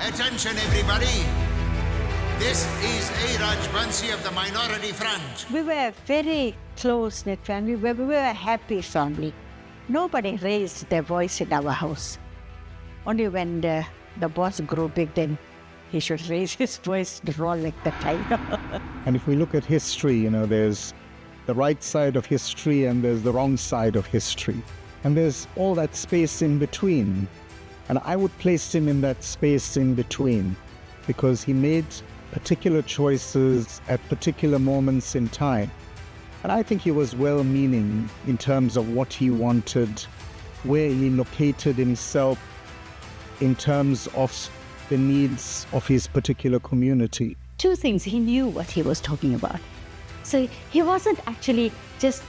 Attention everybody. This is a Rajbansi of the Minority Front. We were a very close-knit family. We were a happy family. Nobody raised their voice in our house. Only when the boss grew big, then he should raise his voice to roar like the tiger. And if we look at history, there's the right side of history and there's the wrong side of history. And there's all that space in between. And I would place him in that space in between because he made particular choices at particular moments in time. And I think he was well-meaning in terms of what he wanted, where he located himself in terms of the needs of his particular community. Two things, he knew what he was talking about. So he wasn't actually just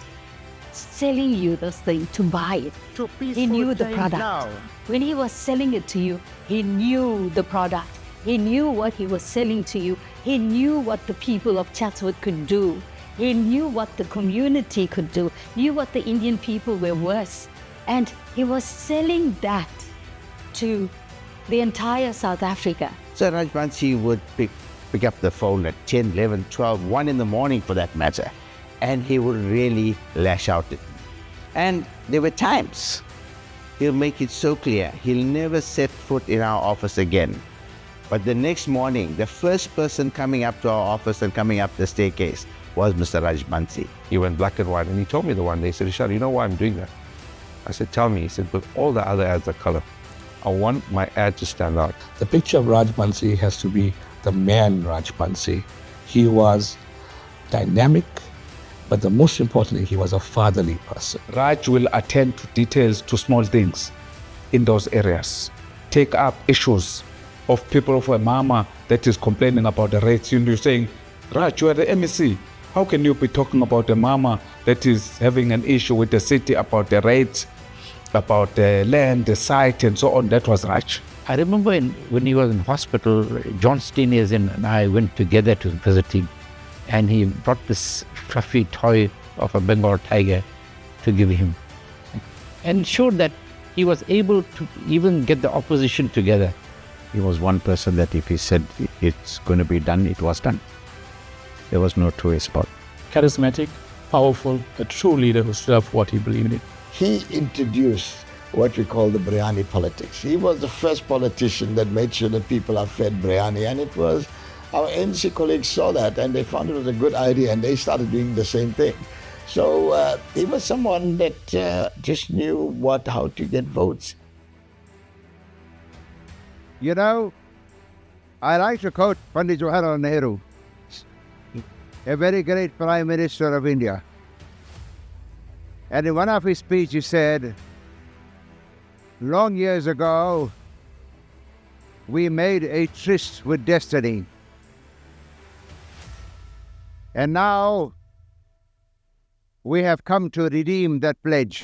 selling you this thing to buy it. He knew the product. Now. When he was selling it to you, he knew the product. He knew what he was selling to you. He knew what the people of Chatsworth could do. He knew what the community could do, knew what the Indian people were worth. And he was selling that to the entire South Africa. So Rajbansi would pick up the phone at 10, 11, 12, 1 in the morning for that matter. And he would really lash out at me. And there were times, he'll make it so clear, he'll never set foot in our office again. But the next morning, the first person coming up to our office and coming up the staircase was Mr. Rajbansi. He went black and white, and he told me the one day, he said, Richard, you know why I'm doing that? I said, tell me. He said, but all the other ads are color. I want my ad to stand out. The picture of Rajbansi has to be the man Rajbansi. He was dynamic, but the most importantly, he was a fatherly person. Raj will attend to details, to small things in those areas. Take up issues of people of a mama that is complaining about the rates. You're saying, Raj, you are the MEC. How can you be talking about a mama that is having an issue with the city about the rates, about the land, the site, and so on? That was Raj. I remember when he was in hospital, John Steniers and I went together to visit him. And he brought this fluffy toy of a Bengal tiger to give him. And showed that he was able to even get the opposition together. He was one person that if he said it's going to be done, it was done. There was no two ways about it. Charismatic, powerful, a true leader who stood up for what he believed in. He introduced what we call the biryani politics. He was the first politician that made sure that people are fed biryani, and it was our NC colleagues saw that and they found it was a good idea and they started doing the same thing. So he was someone that just knew how to get votes. I like to quote Pandit Jawaharlal Nehru, a very great Prime Minister of India. And in one of his speeches he said, long years ago, we made a tryst with destiny. And now we have come to redeem that pledge.